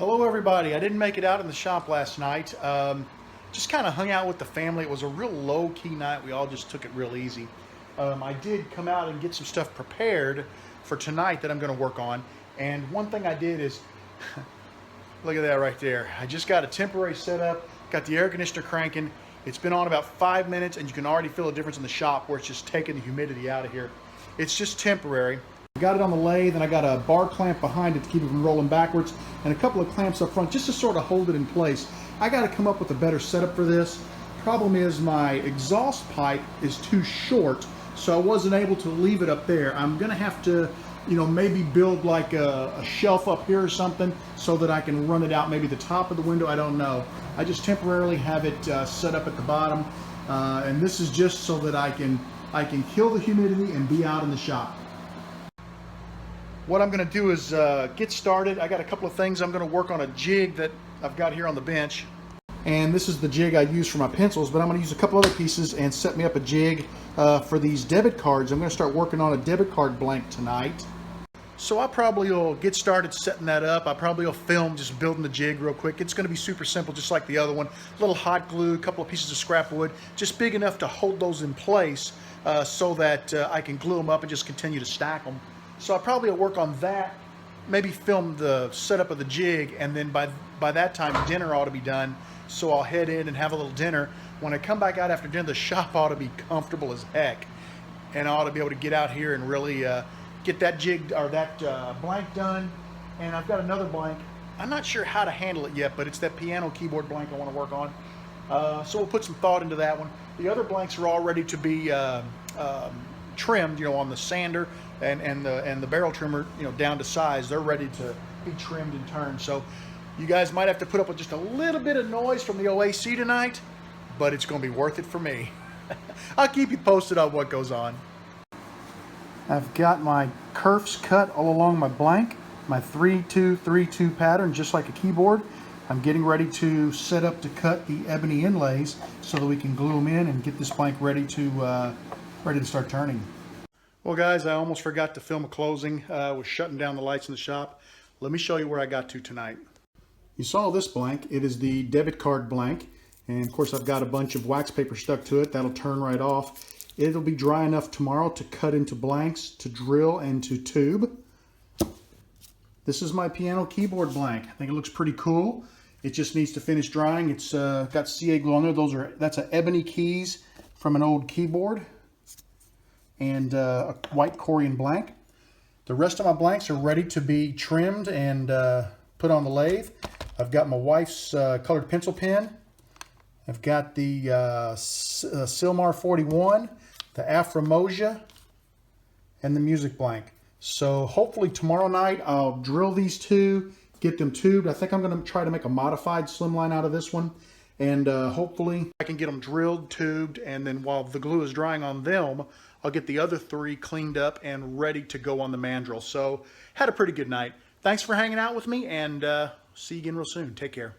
Hello everybody. I didn't make it out in the shop last night. Just kind of hung out with the family. It was a real low-key night. We all just took it real easy. I did come out and get some stuff prepared for tonight that I'm going to work on. And one thing I did is, look at that right there. I just got a temporary setup, got the air conditioner cranking. It's been on about 5 minutes and you can already feel a difference in the shop where it's just taking the humidity out of here. It's just temporary. I got it on the lathe and I got a bar clamp behind it to keep it from rolling backwards and a couple of clamps up front just to sort of hold it in place. I got to come up with a better setup for this. Problem is my exhaust pipe is too short, so I wasn't able to leave it up there. I'm gonna have to, maybe build like a shelf up here or something so that I can run it out maybe the top of the window. I don't know. I just temporarily have it set up at the bottom, and this is just so that I can kill the humidity and be out in the shop. What I'm going to do is get started. I got a couple of things. I'm going to work on a jig that I've got here on the bench. And this is the jig I use for my pencils, but I'm going to use a couple other pieces and set me up a jig for these debit cards. I'm going to start working on a debit card blank tonight. So I probably will get started setting that up. I probably will film just building the jig real quick. It's going to be super simple, just like the other one. A little hot glue, a couple of pieces of scrap wood, just big enough to hold those in place so that I can glue them up and just continue to stack them. So I probably will work on that, maybe film the setup of the jig, and then by that time dinner ought to be done. So I'll head in and have a little dinner. When I come back out after dinner, the shop ought to be comfortable as heck, and I ought to be able to get out here and really get that jig or that blank done. And I've got another blank. I'm not sure how to handle it yet, but it's that piano keyboard blank I want to work on. So we'll put some thought into that one. The other blanks are all ready to be trimmed, on the sander and the barrel trimmer, down to size. They're ready to be trimmed and turned. So you guys might have to put up with just a little bit of noise from the OAC tonight, but it's going to be worth it for me. I'll keep you posted on what goes on. I've got my kerfs cut all along my blank, my 3-2-3-2 pattern, just like a keyboard. I'm getting ready to set up to cut the ebony inlays so that we can glue them in and get this blank ready to start turning. Well guys, I almost forgot to film a closing. I was shutting down the lights in the shop. Let me show you where I got to tonight. You saw this blank. It is the debit card blank. And of course I've got a bunch of wax paper stuck to it. That'll turn right off. It'll be dry enough tomorrow to cut into blanks, to drill, and to tube. This is my piano keyboard blank. I think it looks pretty cool. It just needs to finish drying. It's got CA glue on there. That's an ebony keys from an old keyboard, and a white Corian blank. The rest of my blanks are ready to be trimmed and put on the lathe. I've got my wife's colored pencil pen. I've got the Silmar 41, the Afromosia, and the music blank. So hopefully tomorrow night I'll drill these two, get them tubed. I think I'm going to try to make a modified slimline out of this one. And hopefully I can get them drilled, tubed, and then while the glue is drying on them, I'll get the other three cleaned up and ready to go on the mandrel. So had a pretty good night. Thanks for hanging out with me, and see you again real soon. Take care.